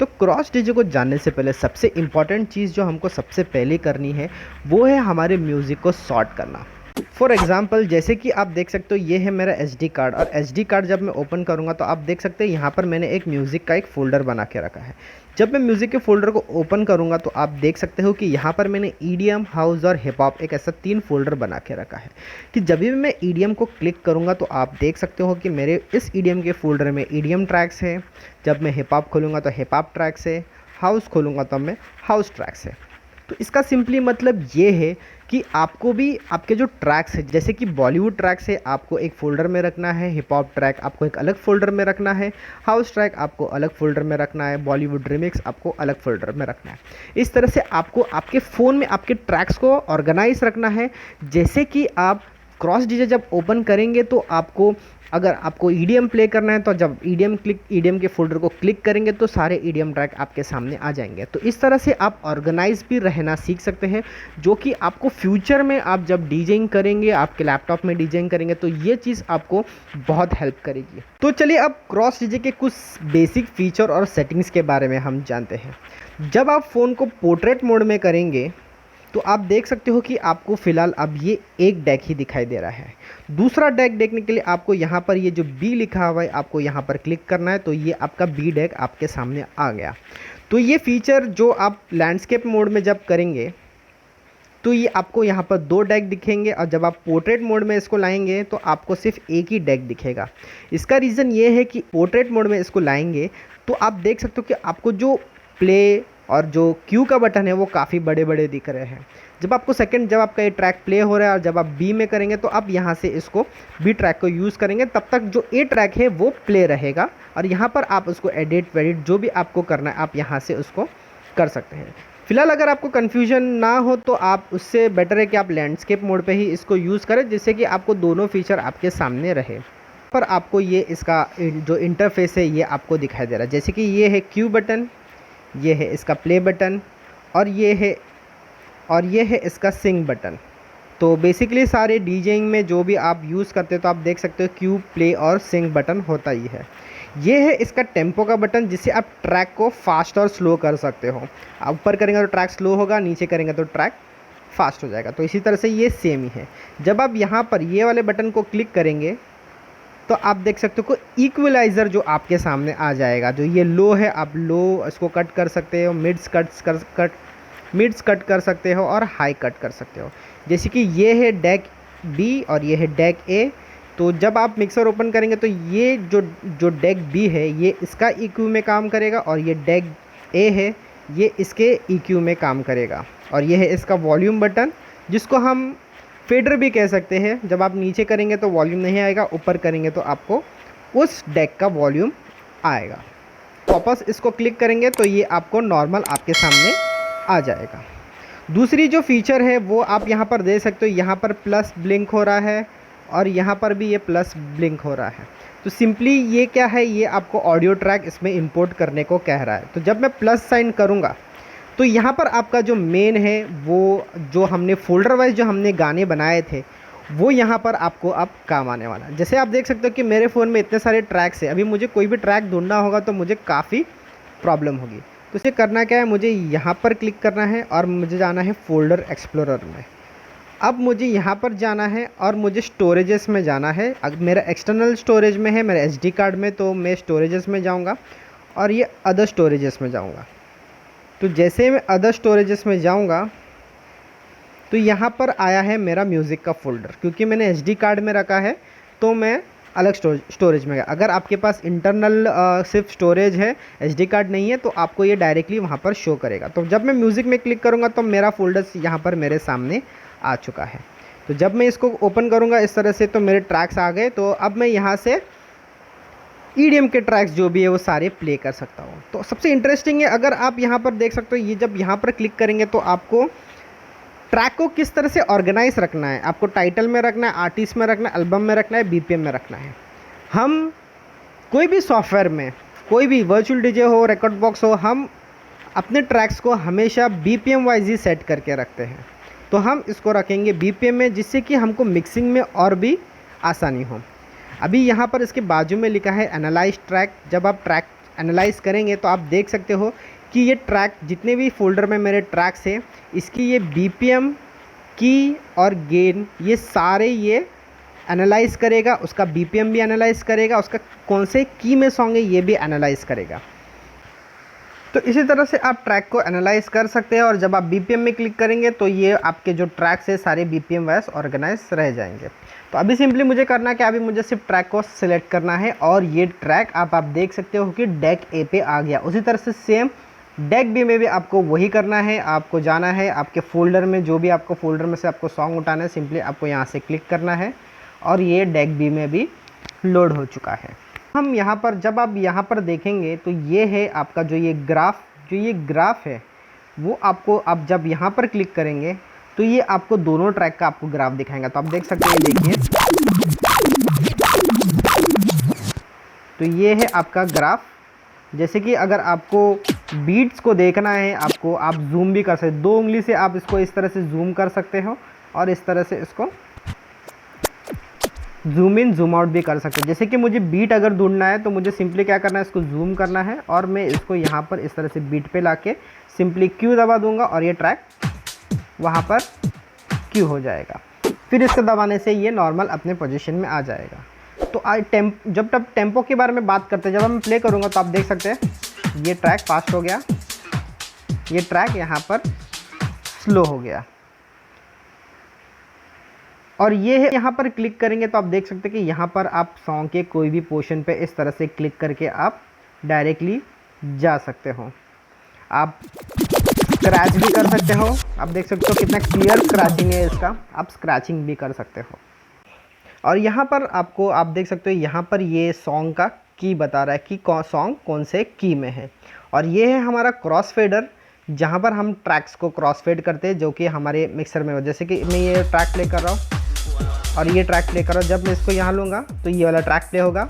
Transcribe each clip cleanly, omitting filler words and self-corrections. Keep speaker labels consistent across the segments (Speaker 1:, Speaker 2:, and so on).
Speaker 1: तो cross DJ को जानने से पहले सबसे इम्पॉर्टेंट चीज़ जो हमको सबसे पहले करनी है वो है हमारे म्यूज़िक को सॉर्ट करना। फॉर एग्ज़ाम्पल जैसे कि आप देख सकते हो ये है मेरा एसडी कार्ड और एसडी कार्ड जब मैं ओपन करूँगा तो आप देख सकते हैं यहाँ पर मैंने एक म्यूज़िक का एक फ़ोल्डर बना के रखा है। जब मैं म्यूज़िक के फ़ोल्डर को ओपन करूँगा तो आप देख सकते हो कि यहाँ पर मैंने ईडीएम, हाउस और हिप हॉप एक ऐसा 3 फ़ोल्डर बना के रखा है कि जब भी मैं ईडीएम को क्लिक करूँगा तो आप देख सकते हो कि मेरे इस ईडीएम के फ़ोल्डर में ईडीएम ट्रैक्स है। जब मैं हिप हॉप खोलूँगा तो हिप हॉप ट्रैक्स है, हाउस खोलूँगा तो मैं हाउस ट्रैक्स है। तो इसका सिंपली मतलब ये है कि आपको भी आपके जो ट्रैक्स है जैसे कि बॉलीवुड ट्रैक्स है आपको एक फ़ोल्डर में रखना है, हिप हॉप ट्रैक आपको एक अलग फ़ोल्डर में रखना है, हाउस ट्रैक आपको अलग फ़ोल्डर में रखना है, बॉलीवुड रिमिक्स आपको अलग फ़ोल्डर में रखना है। इस तरह से आपको आपके फ़ोन में आपके ट्रैक्स को ऑर्गेनाइज रखना है। जैसे कि आप क्रॉस डीजे जब ओपन करेंगे तो आपको अगर आपको ईडीएम प्ले करना है तो जब ईडीएम के फोल्डर को क्लिक करेंगे तो सारे ईडीएम ट्रैक आपके सामने आ जाएंगे। तो इस तरह से आप ऑर्गेनाइज भी रहना सीख सकते हैं जो कि आपको फ्यूचर में आप जब डीजेइंग करेंगे, आपके लैपटॉप में डीजेइंग करेंगे तो ये चीज़ आपको बहुत हेल्प करेगी। तो चलिए अब क्रॉस डीजे के कुछ बेसिक फीचर और सेटिंग्स के बारे में हम जानते हैं। जब आप फ़ोन को पोर्ट्रेट मोड में करेंगे तो आप देख सकते हो कि आपको फ़िलहाल अब ये एक डेक ही दिखाई दे रहा है। दूसरा डेक देखने के लिए आपको यहाँ पर ये जो बी लिखा हुआ है आपको यहाँ पर क्लिक करना है तो ये आपका बी डेक आपके सामने आ गया। तो ये फीचर जो आप लैंडस्केप मोड में जब करेंगे तो ये आपको यहाँ पर 2 डेक दिखेंगे और जब आप पोर्ट्रेट मोड में इसको लाएंगे तो आपको सिर्फ एक ही डेक दिखेगा। इसका रीज़न ये है कि पोर्ट्रेट मोड में इसको लाएंगे तो आप देख सकते हो कि आपको जो प्ले और जो क्यू का बटन है वो काफ़ी बड़े बड़े दिख रहे हैं। जब आपका ये ट्रैक प्ले हो रहा है और जब आप बी में करेंगे तो आप यहाँ से इसको बी ट्रैक को यूज़ करेंगे तब तक जो ए ट्रैक है वो प्ले रहेगा और यहाँ पर आप उसको एडिट वेडिट जो भी आपको करना है आप यहाँ से उसको कर सकते हैं। फिलहाल अगर आपको कन्फ्यूजन ना हो तो आप उससे बेटर है कि आप लैंडस्केप मोड पे ही इसको यूज़ करें जिससे कि आपको दोनों फीचर आपके सामने रहे। पर आपको ये इसका जो इंटरफेस है ये आपको दिखाई दे रहा है जैसे कि ये है क्यू बटन, ये है इसका प्ले बटन और ये है इसका सिंग बटन। तो बेसिकली सारे डीजेइंग में जो भी आप यूज़ करते हो तो आप देख सकते हो क्यू, प्ले और सिंग बटन होता ही है। ये है इसका टेम्पो का बटन जिससे आप ट्रैक को फास्ट और स्लो कर सकते हो। आप ऊपर करेंगे तो ट्रैक स्लो होगा, नीचे करेंगे तो ट्रैक फास्ट हो जाएगा। तो इसी तरह से ये सेम ही है। जब आप यहाँ पर ये वाले बटन को क्लिक करेंगे तो आप देख सकते हो कि इक्वलाइज़र जो आपके सामने आ जाएगा। जो ये लो है आप लो इसको कट कर सकते हो, मिड्स कट कर सकते हो और हाई कट कर सकते हो। जैसे कि ये है डेक बी और ये है डेक ए। तो जब आप मिक्सर ओपन करेंगे तो ये जो डेक बी है ये इसका EQ में काम करेगा और ये डेक ए है ये इसके EQ में काम करेगा। और ये है इसका वॉल्यूम बटन जिसको हम फेडर भी कह सकते हैं। जब आप नीचे करेंगे तो वॉल्यूम नहीं आएगा, ऊपर करेंगे तो आपको उस डेक का वॉल्यूम आएगा। वापस इसको क्लिक करेंगे तो ये आपको नॉर्मल आपके सामने आ जाएगा। दूसरी जो फीचर है वो आप यहाँ पर देख सकते हो, यहाँ पर प्लस ब्लिंक हो रहा है और यहाँ पर भी ये प्लस ब्लिंक हो रहा है। तो सिंपली ये क्या है, ये आपको ऑडियो ट्रैक इसमें इंपोर्ट करने को कह रहा है। तो जब मैं प्लस साइन करूँगा तो यहाँ पर आपका जो मेन है वो जो हमने फोल्डर वाइज जो हमने गाने बनाए थे वो यहाँ पर आपको अब काम आने वाला है। जैसे आप देख सकते हो कि मेरे फ़ोन में इतने सारे ट्रैक्स हैं, अभी मुझे कोई भी ट्रैक ढूंढना होगा तो मुझे काफ़ी प्रॉब्लम होगी। तो इसे करना क्या है, मुझे यहाँ पर क्लिक करना है और मुझे जाना है फोल्डर एक्सप्लोरर में। अब मुझे यहाँ पर जाना है और मुझे स्टोरेजेस में जाना है। अगर मेरा एक्सटर्नल स्टोरेज में है मेरा SD कार्ड में तो मैं स्टोरेजेस में जाऊँगा और ये अदर स्टोरेजेस में जाऊँगा। तो जैसे मैं अदर स्टोरेजेस में जाऊंगा तो यहाँ पर आया है मेरा म्यूज़िक का फ़ोल्डर। क्योंकि मैंने SD कार्ड में रखा है तो मैं अलग स्टोरेज में गया। अगर आपके पास इंटरनल सिर्फ स्टोरेज है, SD कार्ड नहीं है, तो आपको ये डायरेक्टली वहाँ पर शो करेगा। तो जब मैं म्यूज़िक में क्लिक करूँगा तो मेरा फ़ोल्डर यहाँ पर मेरे सामने आ चुका है। तो जब मैं इसको ओपन करूँगा इस तरह से तो मेरे ट्रैक्स आ गए। तो अब मैं यहाँ से EDM के ट्रैक्स जो भी है वो सारे प्ले कर सकता हूँ। तो सबसे इंटरेस्टिंग है, अगर आप यहाँ पर देख सकते हो ये जब यहाँ पर क्लिक करेंगे तो आपको ट्रैक को किस तरह से ऑर्गेनाइज रखना है। आपको टाइटल में रखना है, आर्टिस्ट में रखना है, एल्बम में रखना है, BPM में रखना है। हम कोई भी सॉफ्टवेयर में, कोई भी वर्चुअल डीजे हो, रिकॉर्ड बॉक्स हो, हम अपने ट्रैक्स को हमेशा BPM वाइज ही सेट करके रखते हैं। तो हम इसको रखेंगे BPM में जिससे कि हमको मिक्सिंग में और भी आसानी हो। अभी यहाँ पर इसके बाजू में लिखा है एनालाइज ट्रैक। जब आप ट्रैक एनालाइज़ करेंगे तो आप देख सकते हो कि ये ट्रैक जितने भी फ़ोल्डर में मेरे ट्रैक्स हैं, इसकी ये बीपीएम, की और गेन, ये सारे ये एनालाइज़ करेगा, उसका बीपीएम भी एनालाइज़ करेगा, उसका कौन से की में सॉन्ग है ये भी एनालाइज़ करेगा। तो इसी तरह से आप ट्रैक को एनालाइज़ कर सकते हैं और जब आप बीपीएम में क्लिक करेंगे तो ये आपके जो ट्रैक्स है सारे बीपीएम वाइज ऑर्गेनाइज रह जाएंगे। तो अभी सिंपली मुझे करना है कि अभी मुझे सिर्फ ट्रैक को सिलेक्ट करना है और ये ट्रैक आप देख सकते हो कि डेक ए पे आ गया। उसी तरह से सेम डेक बी में भी आपको वही करना है। आपको जाना है आपके फ़ोल्डर में, जो भी आपको फ़ोल्डर में से आपको सॉन्ग उठाना है, सिंपली आपको यहाँ से क्लिक करना है और ये डेक बी में भी लोड हो चुका है। हम यहाँ पर जब आप यहाँ पर देखेंगे तो ये है आपका जो ये ग्राफ है वो आपको आप जब यहाँ पर क्लिक करेंगे तो ये आपको दोनों ट्रैक का आपको ग्राफ दिखाएगा। तो आप देख सकते हैं, देखिए, तो ये है आपका ग्राफ। जैसे कि अगर आपको बीट्स को देखना है, आपको आप जूम भी कर सकते, 2 उंगली से आप इसको इस तरह से जूम कर सकते हो और इस तरह से इसको जूम इन जूम आउट भी कर सकते हैं। जैसे कि मुझे बीट अगर ढूंढना है तो मुझे सिंपली क्या करना है, इसको जूम करना है और मैं इसको यहाँ पर इस तरह से बीट पे लाके सिंपली क्यू दबा दूंगा और ये ट्रैक वहाँ पर क्यू हो जाएगा। फिर इसको दबाने से ये नॉर्मल अपने पोजीशन में आ जाएगा। तो जब तब टेम्पो के बारे में बात करते हैं, जब हम प्ले करूँगा तो आप देख सकते हैं ये ट्रैक फास्ट हो गया, ये ट्रैक यहाँ पर स्लो हो गया। और ये है, यहाँ पर क्लिक करेंगे तो आप देख सकते हैं कि यहाँ पर आप सॉन्ग के कोई भी पोर्शन पे इस तरह से क्लिक करके आप डायरेक्टली जा सकते हो। आप स्क्रैच भी कर सकते हो, आप देख सकते हो कितना क्लियर स्क्रैचिंग है इसका, आप स्क्रैचिंग भी कर सकते हो। और यहाँ पर आपको आप देख सकते हो यहाँ पर ये सॉन्ग का की बता रहा है कि सॉन्ग कौन से की में है। और ये है हमारा क्रॉस फेडर, जहाँ पर हम ट्रैक्स को क्रॉस फेड करते हैं, जो कि हमारे मिक्सर में हो। जैसे कि मैं ये ट्रैक प्ले कर रहा हूँ और ये ट्रैक प्ले कर रहा हूँ, जब मैं इसको यहाँ लूँगा तो ये वाला ट्रैक प्ले होगा,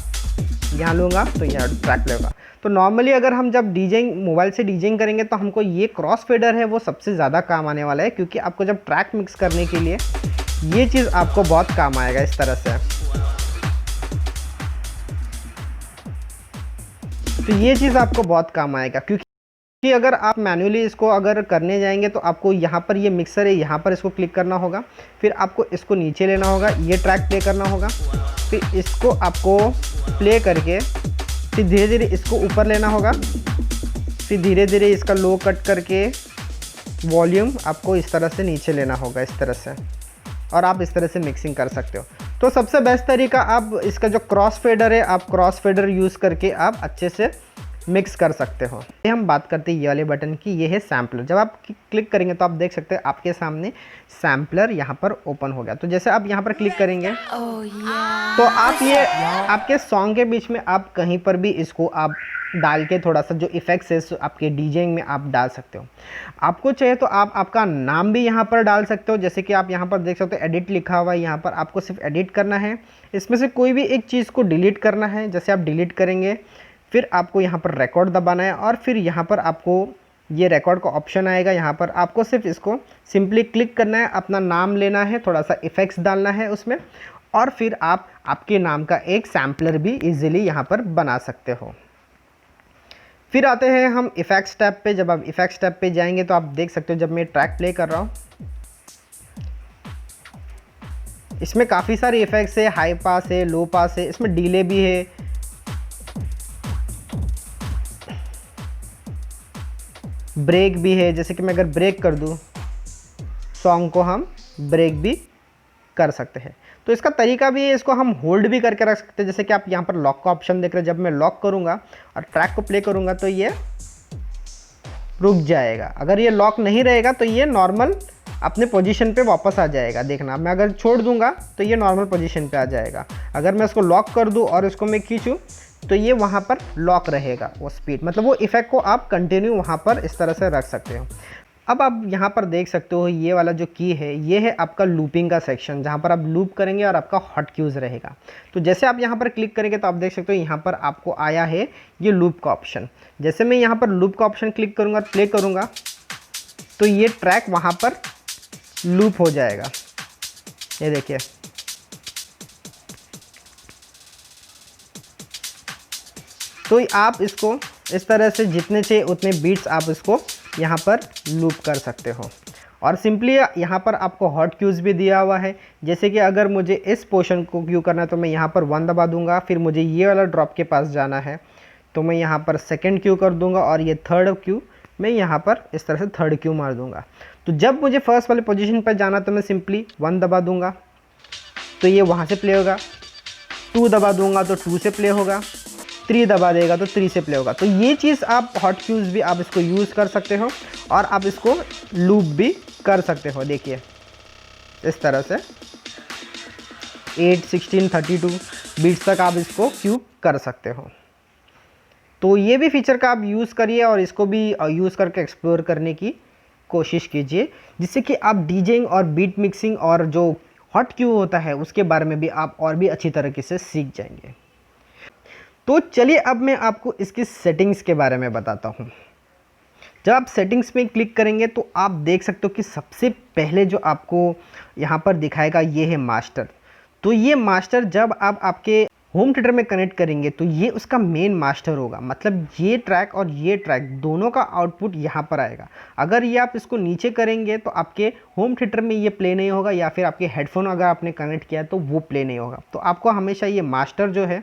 Speaker 1: यहाँ लूँगा तो यहाँ ट्रैक प्ले होगा। तो नॉर्मली अगर हम जब डीजेइंग मोबाइल से डीजेइंग करेंगे तो हमको ये क्रॉस फेडर है वो सबसे ज़्यादा काम आने वाला है, क्योंकि आपको जब ट्रैक मिक्स करने के लिए ये चीज़ आपको बहुत काम आएगा इस तरह से। तो ये चीज़ आपको बहुत काम आएगा, क्योंकि अगर आप मैन्युअली इसको अगर करने जाएंगे तो आपको यहाँ पर ये मिक्सर है, यहाँ पर इसको क्लिक करना होगा, फिर आपको इसको नीचे लेना होगा, ये ट्रैक प्ले करना होगा, फिर इसको आपको प्ले करके फिर धीरे धीरे इसको ऊपर लेना होगा, फिर धीरे धीरे इसका लो कट करके वॉल्यूम आपको इस तरह से नीचे लेना होगा, इस तरह से, और आप इस तरह से मिक्सिंग कर सकते हो। तो सबसे बेस्ट तरीका आप इसका जो क्रॉस फेडर है, आप क्रॉस फेडर यूज़ करके आप अच्छे से मिक्स कर सकते हो। ये हम बात करते हैं ये वाले बटन की, ये है सैम्पलर। जब आप क्लिक करेंगे तो आप देख सकते हैं आपके सामने सैम्पलर यहाँ पर ओपन हो गया। तो जैसे आप यहाँ पर क्लिक करेंगे तो आप ये आपके सॉन्ग के बीच में आप कहीं पर भी इसको आप डाल के थोड़ा सा जो इफ़ेक्ट्स है आपके डीजेइंग में आप डाल सकते हो। आपको चाहिए तो आप आपका नाम भी यहाँ पर डाल सकते हो। जैसे कि आप यहाँ पर देख सकते हो एडिट लिखा हुआ है, यहाँ पर आपको सिर्फ एडिट करना है, इसमें से कोई भी एक चीज़ को डिलीट करना है। जैसे आप डिलीट करेंगे फिर आपको यहाँ पर रिकॉर्ड दबाना है और फिर यहाँ पर आपको ये रिकॉर्ड का ऑप्शन आएगा। यहाँ पर आपको सिर्फ इसको सिंपली क्लिक करना है, अपना नाम लेना है, थोड़ा सा इफ़ेक्ट्स डालना है उसमें, और फिर आप आपके नाम का एक सैम्पलर भी इजीली यहाँ पर बना सकते हो। फिर आते हैं हम इफ़ेक्ट्स टैब पे। जब आप इफ़ेक्ट्स टैब पे जाएंगे तो आप देख सकते हो जब मैं ट्रैक प्ले कर रहा हूँ इसमें काफ़ी सारे इफ़ेक्ट्स है, हाई पास है, लो पास है, इसमें डिले भी है, ब्रेक भी है। जैसे कि मैं अगर ब्रेक कर दूँ सॉन्ग को हम ब्रेक भी कर सकते हैं। तो इसका तरीका भी है, इसको हम होल्ड भी करके रख सकते हैं। जैसे कि आप यहाँ पर लॉक का ऑप्शन देख रहे हैं, जब मैं लॉक करूँगा और ट्रैक को प्ले करूँगा तो ये रुक जाएगा। अगर ये लॉक नहीं रहेगा तो ये नॉर्मल अपने पोजीशन पे वापस आ जाएगा। देखना, मैं अगर छोड़ दूँगा तो ये नॉर्मल पोजीशन पे आ जाएगा। अगर मैं इसको लॉक कर दूँ और इसको मैं खींचूँ तो ये वहाँ पर लॉक रहेगा वो स्पीड, मतलब वो इफ़ेक्ट को आप कंटिन्यू वहाँ पर इस तरह से रख सकते हो। अब आप यहाँ पर देख सकते हो ये वाला जो की है ये है आपका लूपिंग का सेक्शन, जहाँ पर आप लूप करेंगे और आपका हॉट क्यूज़ रहेगा। तो जैसे आप यहाँ पर क्लिक करेंगे तो आप देख सकते हो यहाँ पर आपको आया है ये लूप का ऑप्शन। जैसे मैं यहाँ पर लूप का ऑप्शन क्लिक करूँगा, प्ले करूँगा तो ये ट्रैक वहाँ पर लूप हो जाएगा। ये देखिए, तो आप इसको इस तरह से जितने चाहिए उतने बीट्स आप इसको यहाँ पर लूप कर सकते हो। और सिंपली यहाँ पर आपको हॉट क्यूज़ भी दिया हुआ है, जैसे कि अगर मुझे इस पोर्शन को क्यू करना है तो मैं यहाँ पर 1 दबा दूंगा, फिर मुझे ये वाला ड्रॉप के पास जाना है तो मैं यहाँ पर सेकंड क्यू कर दूंगा, और ये थर्ड क्यू मैं यहाँ पर इस तरह से थर्ड क्यू मार दूंगा। तो जब मुझे फर्स्ट वाले पोजीशन पर जाना तो मैं सिंपली 1 दबा दूंगा तो ये वहाँ से प्ले होगा, 2 दबा दूंगा तो 2 से प्ले होगा, 3 दबा देगा तो 3 से प्ले होगा। तो ये चीज़ आप हॉट क्यूज़ भी आप इसको यूज़ कर सकते हो और आप इसको लूप भी कर सकते हो। देखिए इस तरह से 8, 16, 32 बीट्स तक आप इसको क्यू कर सकते हो। तो ये भी फीचर का आप यूज़ करिए और इसको भी यूज़ करके एक्सप्लोर करने की कोशिश कीजिए, जिससे कि आप डीजेइंग और बीट मिक्सिंग और जो हॉट क्यू होता है उसके बारे में भी आप और भी अच्छी तरीके से सीख जाएंगे। तो चलिए अब मैं आपको इसकी सेटिंग्स के बारे में बताता हूँ। जब आप सेटिंग्स में क्लिक करेंगे तो आप देख सकते हो कि सबसे पहले जो आपको यहाँ पर दिखाएगा ये है मास्टर। तो ये मास्टर जब आप आपके होम थिएटर में कनेक्ट करेंगे तो ये उसका मेन मास्टर होगा, मतलब ये ट्रैक और ये ट्रैक दोनों का आउटपुट यहाँ पर आएगा। अगर ये आप इसको नीचे करेंगे तो आपके होम थिएटर में ये प्ले नहीं होगा, या फिर आपके हेडफोन अगर आपने कनेक्ट किया है तो वो प्ले नहीं होगा। तो आपको हमेशा ये मास्टर जो है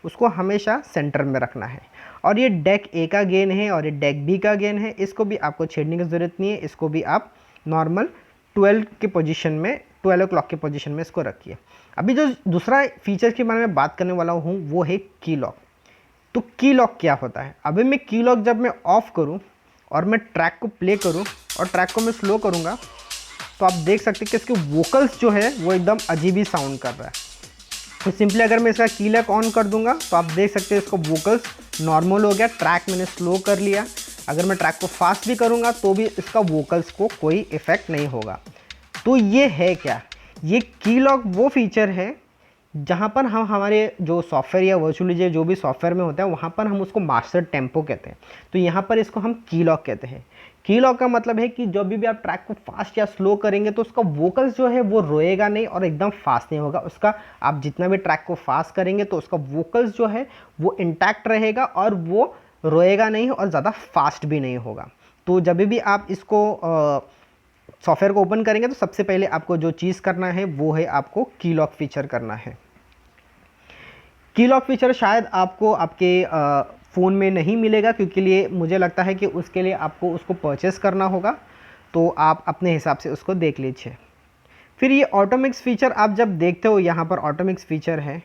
Speaker 1: उसको हमेशा सेंटर में रखना है। और ये डेक ए का गेन है और ये डेक बी का गेन है, इसको भी आपको छेड़ने की ज़रूरत नहीं है, इसको भी आप नॉर्मल 12 के पोजीशन में 12 o'clock के पोजीशन में इसको रखिए। अभी जो दूसरा फीचर के बारे में बात करने वाला हूँ वो है की लॉक। तो की लॉक क्या होता है? अभी मैं की लॉक जब मैं ऑफ़ करूँ और मैं ट्रैक को प्ले करूँ और ट्रैक को मैं स्लो करूँगा तो आप देख सकते हैं कि इसके वोकल्स जो है वो एकदम अजीब ही साउंड कर रहा है। तो सिंपली अगर मैं इसका की लॉक ऑन कर दूंगा तो आप देख सकते हैं इसको वोकल्स नॉर्मल हो गया, ट्रैक मैंने स्लो कर लिया। अगर मैं ट्रैक को फास्ट भी करूंगा तो भी इसका वोकल्स को कोई इफ़ेक्ट नहीं होगा। तो ये है क्या? ये की लॉक वो फीचर है जहाँ पर हम हमारे जो सॉफ्टवेयर या वर्चुअली जो भी सॉफ्टवेयर में होता है वहाँ पर हम उसको मास्टर टेम्पो कहते हैं। तो यहाँ पर इसको हम की लॉक कहते हैं। की लॉक का मतलब है कि जब भी आप ट्रैक को फास्ट या स्लो करेंगे तो उसका वोकल्स जो है वो रोएगा नहीं और एकदम फास्ट नहीं होगा। उसका आप जितना भी ट्रैक को फास्ट करेंगे तो उसका वोकल्स जो है वो इंटैक्ट रहेगा और वो रोएगा नहीं और ज़्यादा फास्ट भी नहीं होगा। तो जब भी आप इसको सॉफ्टवेयर को ओपन करेंगे तो सबसे पहले आपको जो चीज़ करना है वो है आपको की लॉक फीचर करना है। की लॉक फीचर शायद आपको आपके फ़ोन में नहीं मिलेगा, क्योंकि लिए मुझे लगता है कि उसके लिए आपको उसको परचेस करना होगा। तो आप अपने हिसाब से उसको देख लीजिए। फिर ये ऑटोमिक्स फीचर आप जब देखते हो, यहाँ पर ऑटोमिक्स फीचर है।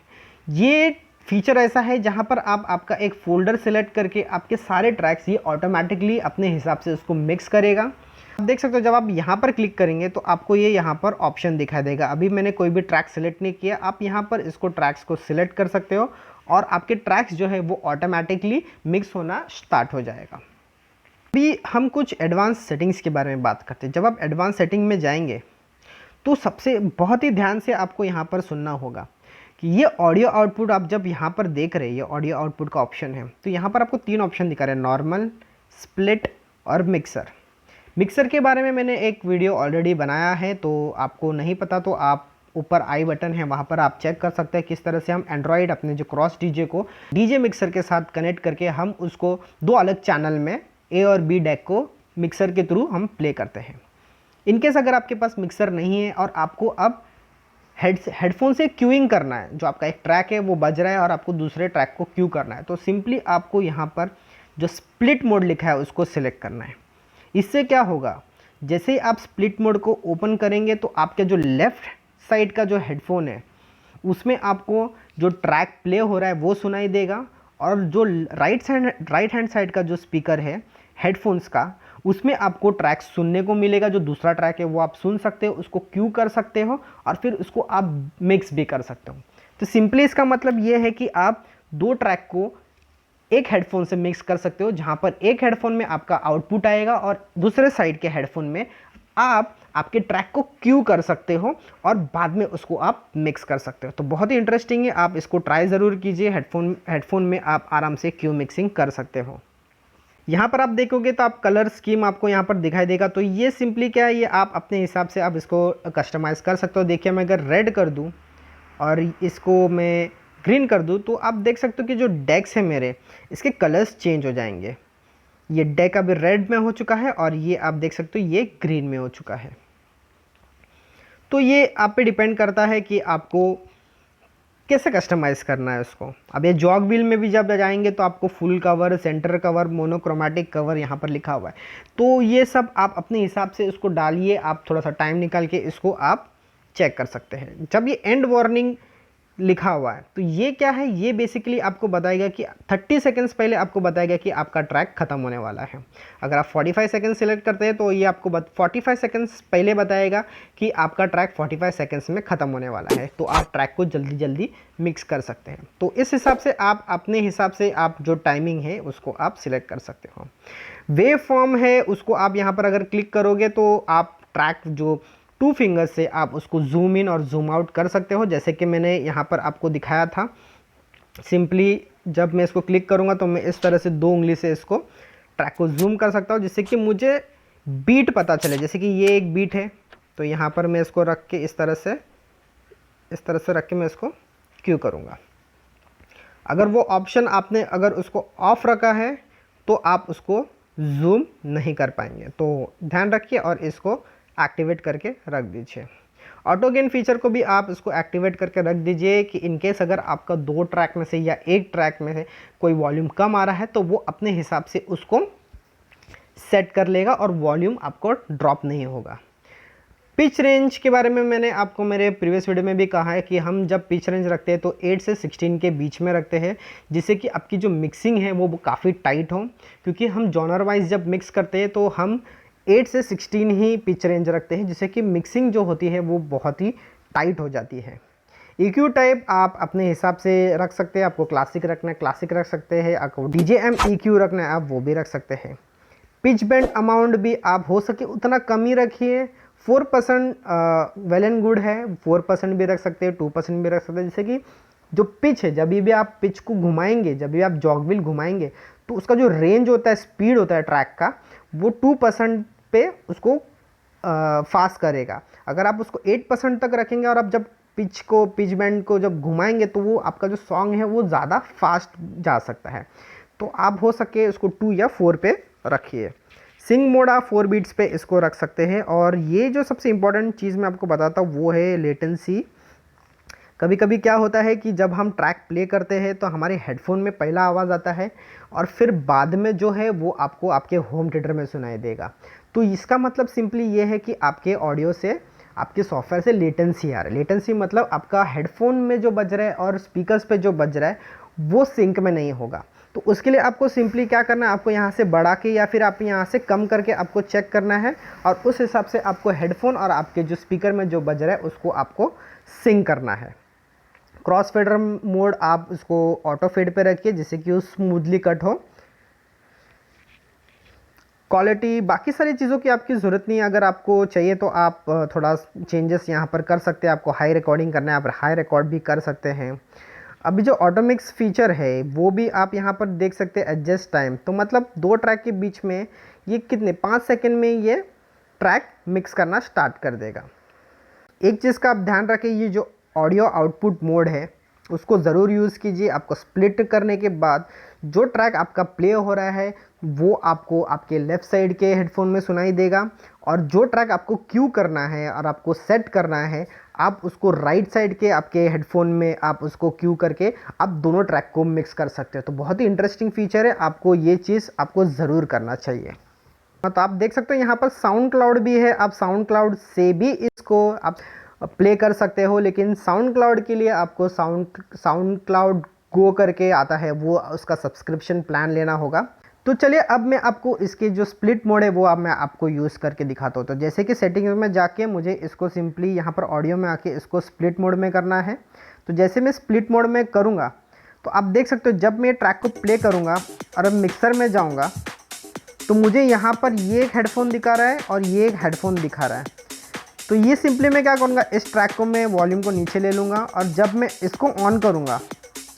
Speaker 1: ये फीचर ऐसा है जहाँ पर आप आपका एक फ़ोल्डर सेलेक्ट करके आपके सारे ट्रैक्स ये ऑटोमेटिकली अपने हिसाब से उसको मिक्स करेगा। आप देख सकते हो जब आप यहाँ पर क्लिक करेंगे तो आपको ये यहाँ पर ऑप्शन दिखाई देगा। अभी मैंने कोई भी ट्रैक सेलेक्ट नहीं किया, आप यहाँ पर इसको ट्रैक्स को सिलेक्ट कर सकते हो और आपके ट्रैक्स जो है वो ऑटोमेटिकली मिक्स होना स्टार्ट हो जाएगा। अभी हम कुछ एडवांस सेटिंग्स के बारे में बात करते हैं। जब आप एडवांस सेटिंग में जाएंगे तो सबसे बहुत ही ध्यान से आपको यहाँ पर सुनना होगा कि ये ऑडियो आउटपुट आप जब यहाँ पर देख रहे हैं, ये ऑडियो आउटपुट का ऑप्शन है। तो यहाँ पर आपको 3 ऑप्शन दिखा रहे हैं, नॉर्मल, स्प्लिट और मिक्सर। मिक्सर के बारे में मैंने एक वीडियो ऑलरेडी बनाया है, तो आपको नहीं पता तो आप ऊपर आई बटन है वहाँ पर आप चेक कर सकते हैं किस तरह से हम एंड्रॉयड अपने जो क्रॉस डीजे को डीजे मिक्सर के साथ कनेक्ट करके हम उसको 2 अलग चैनल में ए और बी डेक को मिक्सर के थ्रू हम प्ले करते हैं। इनकेस अगर आपके पास मिक्सर नहीं है और आपको अब हेडफोन से क्यूइंग करना है, जो आपका एक ट्रैक है वो बज रहा है और आपको दूसरे ट्रैक को क्यू करना है, तो सिंपली आपको यहाँ पर जो स्प्लिट मोड लिखा है उसको सिलेक्ट करना है। इससे क्या होगा, जैसे ही आप स्प्लिट मोड को ओपन करेंगे तो आपके जो लेफ़्ट साइड का जो हेडफोन है उसमें आपको जो ट्रैक प्ले हो रहा है वो सुनाई देगा, और जो राइट हैंड साइड का जो स्पीकर है हेडफोन्स का उसमें आपको ट्रैक सुनने को मिलेगा। जो दूसरा ट्रैक है वो आप सुन सकते हो, उसको क्यू कर सकते हो और फिर उसको आप मिक्स भी कर सकते हो। तो सिंपली इसका मतलब ये है कि आप 2 ट्रैक को एक हेडफोन से मिक्स कर सकते हो, जहाँ पर एक हेडफोन में आपका आउटपुट आएगा और दूसरे साइड के हेडफोन में आप आपके ट्रैक को क्यू कर सकते हो और बाद में उसको आप मिक्स कर सकते हो। तो बहुत ही इंटरेस्टिंग है, आप इसको ट्राई ज़रूर कीजिए। हेडफोन में आप आराम से क्यू मिक्सिंग कर सकते हो। यहाँ पर आप देखोगे तो आप कलर स्कीम आपको यहाँ पर दिखाई देगा। तो ये सिंपली क्या है, ये आप अपने हिसाब से आप इसको कस्टमाइज़ कर सकते हो। देखिए मैं अगर रेड कर दूँ और इसको मैं ग्रीन कर दूँ तो आप देख सकते हो कि जो डेक्स है मेरे, इसके कलर्स चेंज हो जाएंगे। ये डेक अभी रेड में हो चुका है और ये आप देख सकते हो ये ग्रीन में हो चुका है। तो ये आप पे डिपेंड करता है कि आपको कैसे कस्टमाइज़ करना है उसको। अब ये जॉग व्हील में भी जब जाएंगे तो आपको full cover, centre cover, monochromatic cover यहाँ पर लिखा हुआ है। तो ये सब आप अपने हिसाब से इसको डालिए, आप थोड़ा सा टाइम निकाल के इसको आप चेक कर सकते हैं। जब ये एंड वार्निंग लिखा हुआ है तो ये क्या है, ये बेसिकली आपको बताएगा कि 30 सेकंड्स पहले आपको बताएगा कि आपका ट्रैक ख़त्म होने वाला है। अगर आप 45 सेकंड सिलेक्ट करते हैं तो ये आपको 45 सेकंड्स पहले बताएगा कि आपका ट्रैक 45 सेकंड्स में ख़त्म होने वाला है। तो आप ट्रैक को जल्दी जल्दी मिक्स कर सकते हैं। तो इस हिसाब से आप अपने हिसाब से आप जो टाइमिंग है उसको आप सिलेक्ट कर सकते हो। वेव फॉर्म है उसको आप यहाँ पर अगर क्लिक करोगे तो आप ट्रैक जो 2 फिंगर से आप उसको जूम इन और जूम आउट कर सकते हो, जैसे कि मैंने यहाँ पर आपको दिखाया था। सिंपली जब मैं इसको क्लिक करूँगा तो मैं इस तरह से 2 उंगली से इसको ट्रैक को जूम कर सकता हूँ, जिससे कि मुझे बीट पता चले। जैसे कि ये एक बीट है तो यहाँ पर मैं इसको रख के इस तरह से रख के मैं इसको क्यू करूँगा। अगर वो ऑप्शन आपने अगर उसको ऑफ रखा है तो आप उसको जूम नहीं कर पाएंगे, तो ध्यान रखिए और इसको एक्टिवेट करके रख दीजिए। ऑटो गेन फीचर को भी आप इसको एक्टिवेट करके रख दीजिए कि इनकेस अगर आपका 2 ट्रैक में से या 1 ट्रैक में से कोई वॉल्यूम कम आ रहा है तो वो अपने हिसाब से उसको सेट कर लेगा और वॉल्यूम आपको ड्रॉप नहीं होगा। पिच रेंज के बारे में मैंने आपको मेरे प्रीवियस वीडियो में भी कहा है कि हम जब पिच रेंज रखते हैं तो 8 से 16 के बीच में रखते हैं, जिससे कि आपकी जो मिक्सिंग है वो काफ़ी टाइट हो। क्योंकि हम जॉनर वाइज जब मिक्स करते हैं तो हम 8 से 16 ही पिच रेंज रखते हैं, जिससे कि मिक्सिंग जो होती है वो बहुत ही टाइट हो जाती है। EQ टाइप आप अपने हिसाब से रख सकते हैं। आपको क्लासिक रखना है क्लासिक रख सकते हैं, आपको DJM EQ रखना है आप वो भी रख सकते हैं। पिच बेंड अमाउंट भी आप हो सके उतना कम ही रखिए। 4% वेल एंड गुड है, 4% भी रख सकते हैं, 2% भी रख सकते हैं। जैसे कि जो पिच है, जब भी आप पिच को घुमाएंगे, जब भी आप जॉग व्हील घुमाएंगे तो उसका जो रेंज होता है, स्पीड होता है ट्रैक का, वो 2% पे उसको फास्ट करेगा। अगर आप उसको 8% तक रखेंगे और आप जब पिच बैंड को जब घुमाएंगे तो वो आपका जो सॉन्ग है वो ज़्यादा फास्ट जा सकता है। तो आप हो सके उसको 2 या 4 पे रखिए। सिंग मोड आप 4 बीट्स पे इसको रख सकते हैं। और ये जो सबसे इम्पॉर्टेंट चीज़ मैं आपको बताता हूँ वो है लेटेंसी। कभी कभी क्या होता है कि जब हम ट्रैक प्ले करते हैं तो हमारे हेडफोन में पहला आवाज़ आता है और फिर बाद में जो है वो आपको आपके होम थिएटर में सुनाई देगा। तो इसका मतलब सिंपली ये है कि आपके ऑडियो से, आपके सॉफ्टवेयर से लेटेंसी आ रहा है। लेटेंसी मतलब आपका हेडफोन में जो बज रहा है और स्पीकर्स पे जो बज रहा है वो सिंक में नहीं होगा। तो उसके लिए आपको सिंपली क्या करना है, आपको यहाँ से बढ़ा के या फिर आप यहाँ से कम करके आपको चेक करना है और उस हिसाब से आपको हेडफोन और आपके जो स्पीकर में जो बज रहा है उसको आपको सिंक करना है। क्रॉस फेडर मोड आप उसको ऑटो फेड पे रखिए जिससे कि वो स्मूथली कट हो। क्वालिटी बाकी सारी चीज़ों की आपकी ज़रूरत नहीं है। अगर आपको चाहिए तो आप थोड़ा चेंजेस यहाँ पर कर सकते हैं। आपको हाई रिकॉर्डिंग करना है, आप हाई रिकॉर्ड भी कर सकते हैं। अभी जो ऑटो मिक्स फीचर है वो भी आप यहाँ पर देख सकते हैं। एडजस्ट टाइम, तो मतलब 2 ट्रैक के बीच में ये कितने 5 सेकंड में ये ट्रैक मिक्स करना स्टार्ट कर देगा। एक चीज़ का आप ध्यान रखें, ये जो ऑडियो आउटपुट मोड है उसको ज़रूर यूज़ कीजिए। आपको स्प्लिट करने के बाद जो ट्रैक आपका प्ले हो रहा है वो आपको आपके लेफ़्ट साइड के हेडफोन में सुनाई देगा और जो ट्रैक आपको क्यू करना है और आपको सेट करना है आप उसको राइट साइड के आपके हेडफोन में आप उसको क्यू करके आप दोनों ट्रैक को मिक्स कर सकते हो। तो बहुत ही इंटरेस्टिंग फीचर है, आपको ये चीज़ आपको ज़रूर करना चाहिए। तो आप देख सकते हो यहाँ पर साउंड क्लाउड भी है। आप साउंड क्लाउड से भी इसको आप प्ले कर सकते हो, लेकिन साउंड क्लाउड के लिए आपको साउंड क्लाउड गो करके आता है, वो उसका सब्सक्रिप्शन प्लान लेना होगा। तो चलिए अब मैं आपको इसके जो स्प्लिट मोड है वो अब मैं आपको यूज़ करके दिखाता हूँ। तो जैसे कि सेटिंग्स में जाके मुझे इसको सिंपली यहाँ पर ऑडियो में आके इसको स्प्लिट मोड में करना है। तो जैसे मैं स्प्लिट मोड में करूँगा तो आप देख सकते हो जब मैं ट्रैक को प्ले करूँगा और अब मिक्सर में जाऊँगा तो मुझे यहाँ पर ये एक हेडफोन दिखा रहा है और ये एक हेडफोन दिखा रहा है। तो ये सिंपली मैं क्या करूँगा, इस ट्रैक को मैं वॉल्यूम को नीचे ले लूँगा और जब मैं इसको ऑन करूँगा,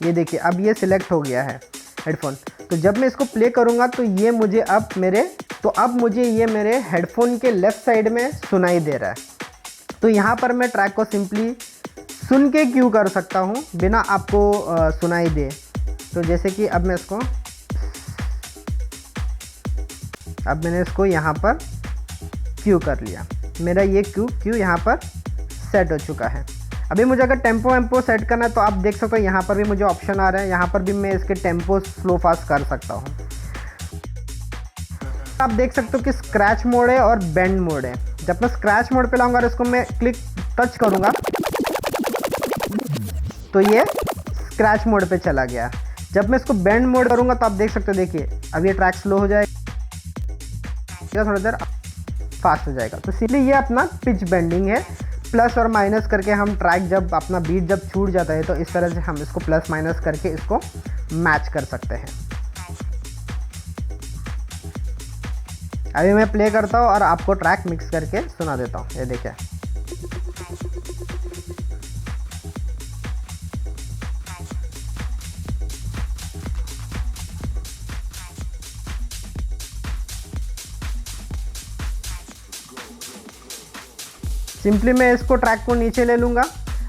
Speaker 1: ये देखिए अब ये सिलेक्ट हो गया है हेडफोन। तो जब मैं इसको प्ले करूँगा तो ये मुझे अब मुझे ये मेरे हेडफोन के लेफ़्ट साइड में सुनाई दे रहा है। तो यहाँ पर मैं ट्रैक को सिंपली सुन के क्यू कर सकता हूँ बिना आपको सुनाई दे। तो जैसे कि अब मैंने इसको यहाँ पर क्यू कर लिया, मेरा ये क्यू यहाँ पर सेट हो चुका है। अभी मुझे अगर टेम्पो वेम्पो सेट करना है तो आप देख सकते हो यहाँ पर भी मुझे ऑप्शन आ रहा है, यहाँ पर भी मैं इसके टेम्पो स्लो फास्ट कर सकता हूँ। आप देख सकते हो कि स्क्रैच मोड है और बेंड मोड है। जब मैं स्क्रैच मोड पे लाऊंगा और इसको मैं टच करूँगा तो ये स्क्रैच मोड पे चला गया। जब मैं इसको बेंड मोड करूँगा तो आप देख सकते हो, देखिए अब ये ट्रैक स्लो हो जाएगा, थोड़ी देर फास्ट हो जाएगा। तो सिंपली ये अपना पिच बेंडिंग है। प्लस और माइनस करके हम ट्रैक जब अपना बीट जब छूट जाता है तो इस तरह से हम इसको प्लस माइनस करके इसको मैच कर सकते हैं। अभी मैं प्ले करता हूँ और आपको ट्रैक मिक्स करके सुना देता हूँ। ये देखिए, सिंपली मैं इसको ट्रैक को नीचे ले लूँगा।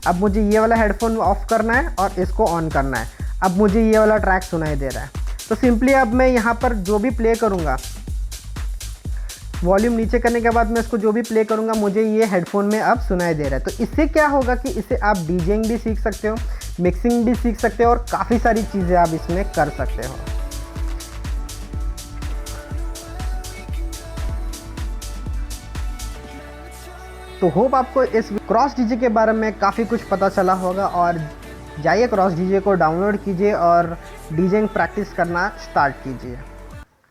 Speaker 1: अब मुझे ये वाला हेडफोन ऑफ करना है और इसको ऑन करना है। अब मुझे ये वाला ट्रैक सुनाई दे रहा है। तो सिंपली अब मैं यहाँ पर जो भी प्ले करूँगा, वॉल्यूम नीचे करने के बाद मैं इसको जो भी प्ले करूँगा मुझे ये हेडफोन में अब सुनाई दे रहा है। तो इससे क्या होगा कि इससे आप डीजेइंग भी सीख सकते हो, मिक्सिंग भी सीख सकते हो और काफ़ी सारी चीज़ें आप इसमें कर सकते हो। तो होप आपको इस क्रॉस डीजे के बारे में काफ़ी कुछ पता चला होगा, और जाइए क्रॉस डीजे को डाउनलोड कीजिए और डीजेइंग प्रैक्टिस करना स्टार्ट कीजिए।